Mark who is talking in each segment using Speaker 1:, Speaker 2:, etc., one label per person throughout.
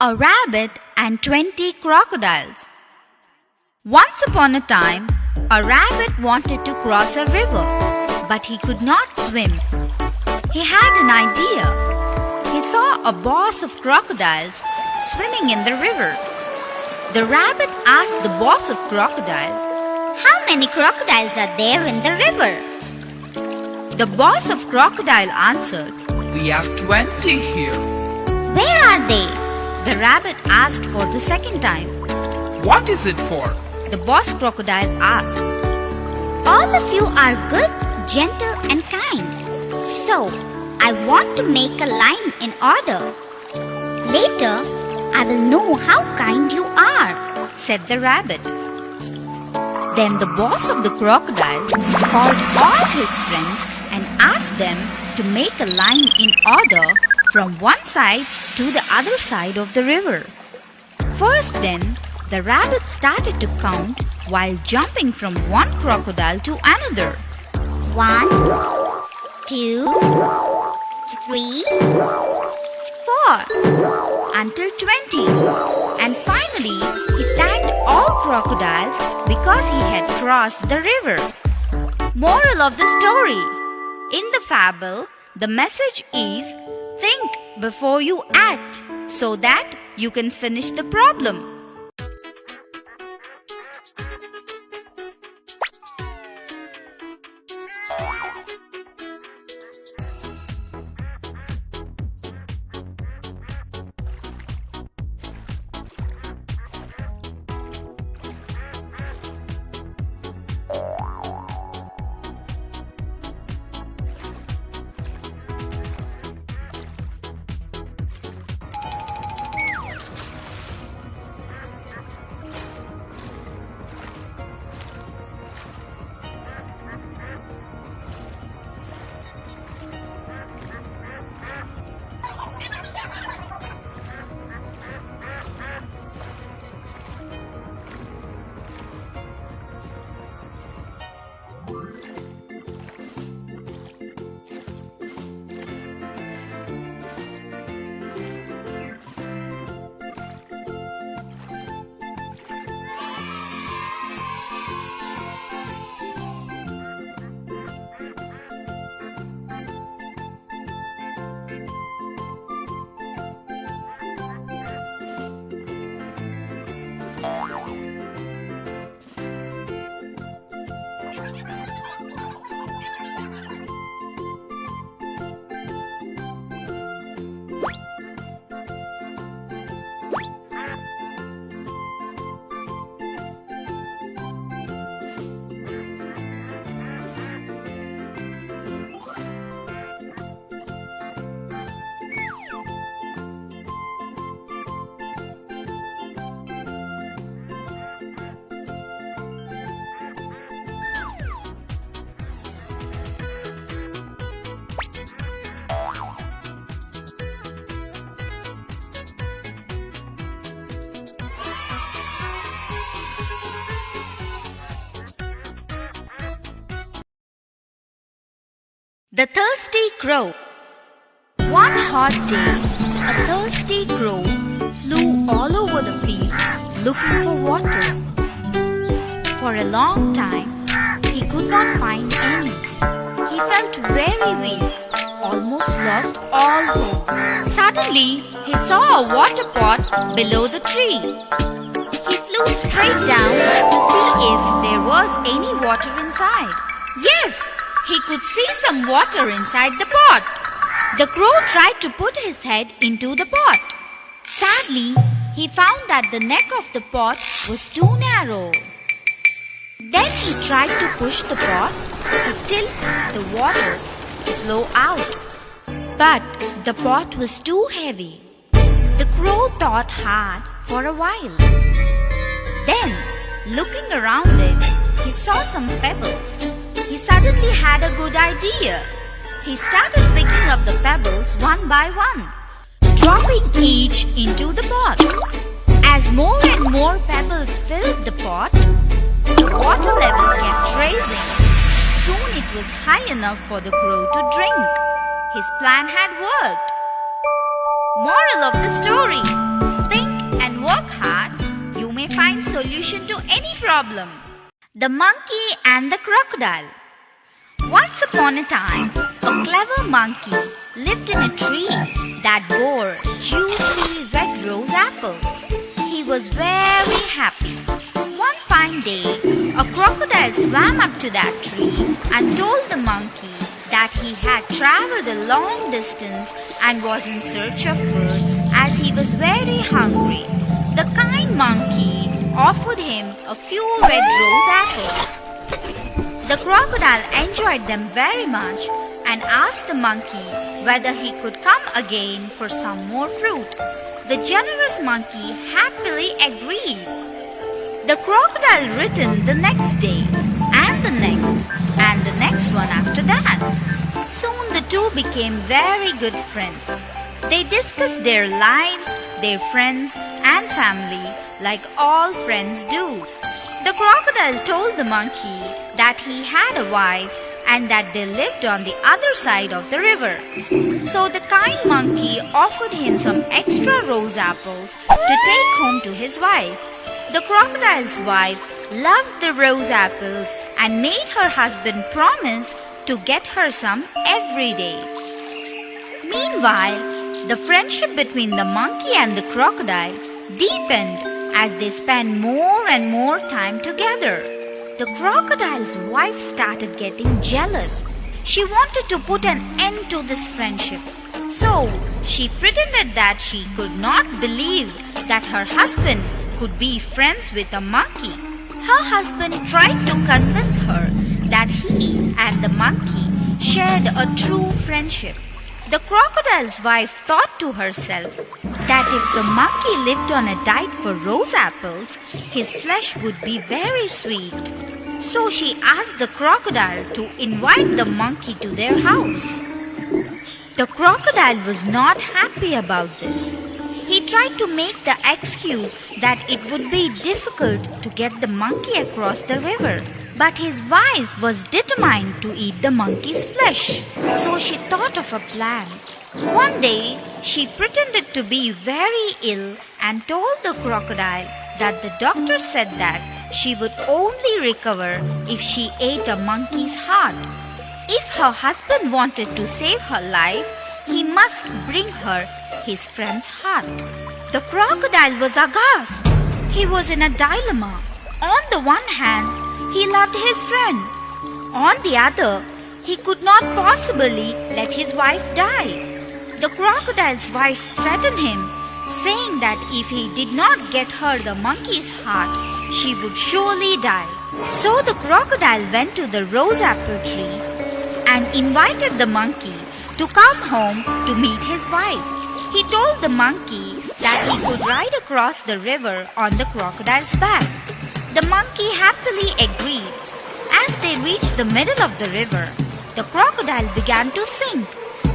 Speaker 1: A rabbit and 20 crocodiles. Once upon a time, a rabbit wanted to cross a river, but he could not swim. He had an idea. He saw a boss of crocodiles swimming in the river. The rabbit asked the boss of crocodiles,
Speaker 2: "How many crocodiles are there in the river?"
Speaker 1: The boss of crocodile answered,
Speaker 3: "We have 20 here."
Speaker 2: "Where are they?"
Speaker 1: The rabbit asked for the second time.
Speaker 3: "What is it for?"
Speaker 1: The boss crocodile asked.
Speaker 2: "All of you are good, gentle and kind. So, I want to make a line in order. Later, I will know how kind you are,"
Speaker 1: said the rabbit. Then the boss of the crocodiles called all his friends and asked them to make a line in order from one side to the other side of the river. First then, the rabbit started to count while jumping from one crocodile to another.
Speaker 2: 1, 2, 3, 4,
Speaker 1: until 20. And finally, he thanked all crocodiles because he had crossed the river. Moral of the story: in the fable, the message is, think before you act so that you can finish the problem. The Thirsty Crow. One hot day, a thirsty crow flew all over the field looking for water. For a long time, he could not find any. He felt very weak, almost lost all hope. Suddenly, he saw a water pot below the tree. He flew straight down to see if there was any water inside. Yes! He could see some water inside the pot. The crow tried to put his head into the pot. Sadly, he found that the neck of the pot was too narrow. Then he tried to push the pot to tilt the water to flow out. But the pot was too heavy. The crow thought hard for a while. Then, looking around it, he saw some pebbles. He suddenly had a good idea. He started picking up the pebbles one by one, dropping each into the pot. As more and more pebbles filled the pot, the water level kept rising. Soon it was high enough for the crow to drink. His plan had worked. Moral of the story: think and work hard. You may find solution to any problem. The monkey and the crocodile. Once upon a time, a clever monkey lived in a tree that bore juicy red rose apples. He was very happy. One fine day, a crocodile swam up to that tree and told the monkey that he had traveled a long distance and was in search of food as he was very hungry. The kind monkey offered him a few red rose apples. The crocodile enjoyed them very much and asked the monkey whether he could come again for some more fruit. The generous monkey happily agreed. The crocodile returned the next day, and the next one after that. Soon the two became very good friends. They discussed their lives, their friends, and family like all friends do. The crocodile told the monkey that he had a wife and that they lived on the other side of the river. So the kind monkey offered him some extra rose apples to take home to his wife. The crocodile's wife loved the rose apples and made her husband promise to get her some every day. Meanwhile, the friendship between the monkey and the crocodile deepened as they spent more and more time together. The crocodile's wife started getting jealous. She wanted to put an end to this friendship. So, she pretended that she could not believe that her husband could be friends with a monkey. Her husband tried to convince her that he and the monkey shared a true friendship. The crocodile's wife thought to herself that if the monkey lived on a diet for rose apples, his flesh would be very sweet. So she asked the crocodile to invite the monkey to their house. The crocodile was not happy about this. He tried to make the excuse that it would be difficult to get the monkey across the river. But his wife was determined to eat the monkey's flesh. So she thought of a plan. One day, she pretended to be very ill and told the crocodile that the doctor said that she would only recover if she ate a monkey's heart. If her husband wanted to save her life, he must bring her his friend's heart. The crocodile was aghast. He was in a dilemma. On the one hand, he loved his friend. On the other, he could not possibly let his wife die. The crocodile's wife threatened him, saying that if he did not get her the monkey's heart, she would surely die. So the crocodile went to the rose apple tree and invited the monkey to come home to meet his wife. He told the monkey that he could ride across the river on the crocodile's back. The monkey happily agreed. As they reached the middle of the river, the crocodile began to sink.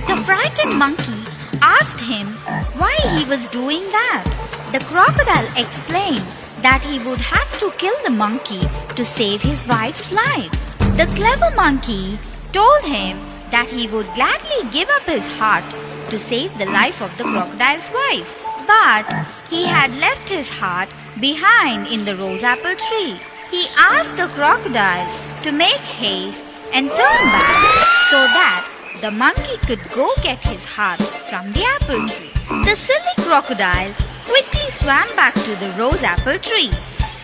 Speaker 1: The frightened monkey asked him why he was doing that. The crocodile explained that he would have to kill the monkey to save his wife's life. The clever monkey told him that he would gladly give up his heart to save the life of the crocodile's wife. But he had left his heart behind in the rose apple tree. He asked the crocodile to make haste and turn back so that the monkey could go get his heart from the apple tree. The silly crocodile quickly swam back to the rose apple tree.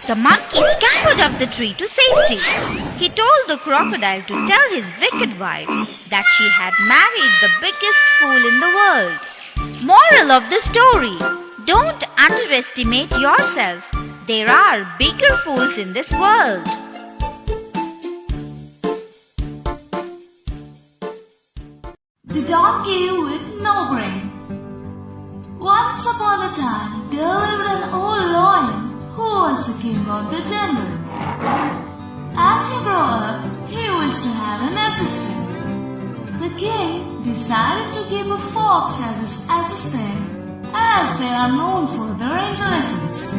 Speaker 1: The monkey scampered up the tree to safety. He told the crocodile to tell his wicked wife that she had married the biggest fool in the world. Moral of the story: don't underestimate yourself. There are bigger fools in this world.
Speaker 4: The donkey with no brain. Once upon a time, there lived an old lion who was the king of the jungle. As he grew up, he wished to have an assistant. The king decided to keep a fox as his assistant, as they are known for their intelligence.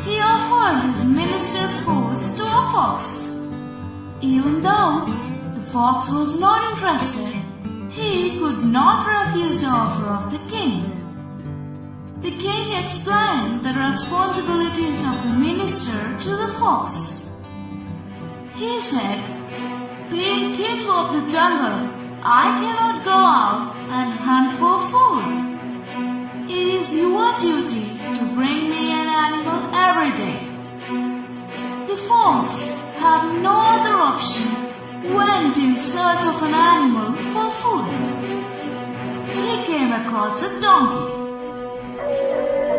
Speaker 4: He offered his minister's post to a fox. Even though the fox was not interested, he could not refuse the offer of the king. The king explained the responsibilities of the minister to the fox. He said, "Being king of the jungle, I cannot go out and hunt for food. It is your duty to bring me an animal every day." The fox, having no other option, went in search of an animal for food. He came across a donkey.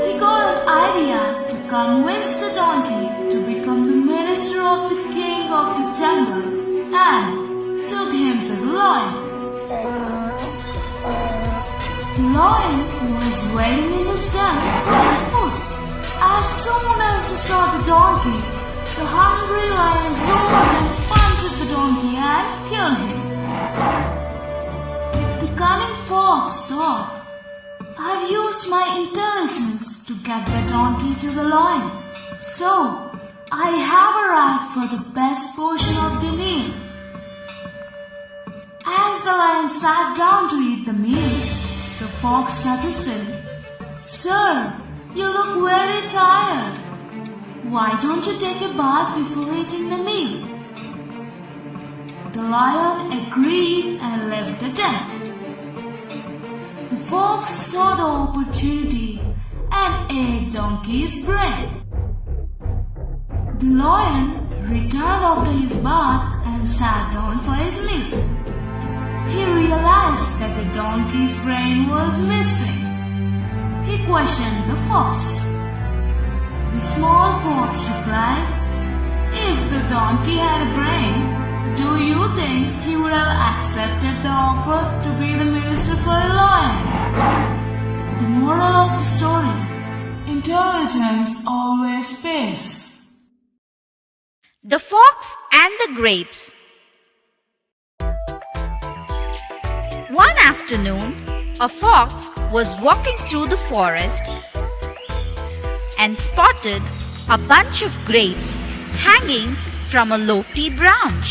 Speaker 4: He got an idea to convince the donkey to become the minister of the king of the jungle and took him to the lion. The lion was waiting in his den for his food. As soon as he saw the donkey, the hungry lion roared and punched the donkey and killed him. The cunning fox thought, "I've used my intelligence to get the donkey to the lion, so I have arrived for the best portion of the meal." As the lion sat down to eat the meal, the fox suggested, "Sir, you look very tired. Why don't you take a bath before eating the meal?" The lion agreed and left the den. The fox saw the opportunity and ate donkey's brain. The lion returned after his bath and sat down for his meal. He realized that the donkey's brain was missing. He questioned the fox. The small fox replied, "If the donkey had a brain, do you think he would have accepted the offer to be the minister for a lion?" The moral of the story: intelligence always pays.
Speaker 1: The Fox and the Grapes. One afternoon, a fox was walking through the forest and spotted a bunch of grapes hanging from a lofty branch.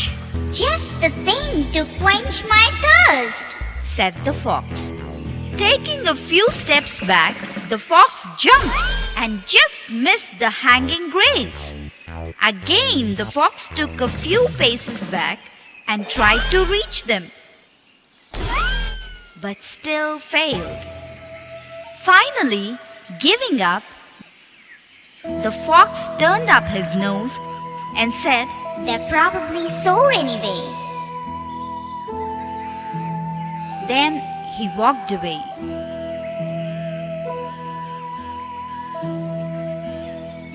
Speaker 2: Just the thing to quench my thirst,
Speaker 1: said the fox. Taking a few steps back, the fox jumped and just missed the hanging grapes. Again, the fox took a few paces back and tried to reach them, but still failed. Finally, giving up, the fox turned up his nose and said,
Speaker 2: "They're probably sore anyway."
Speaker 1: Then he walked away.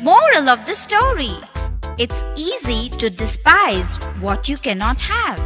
Speaker 1: Moral of the story: it's easy to despise what you cannot have.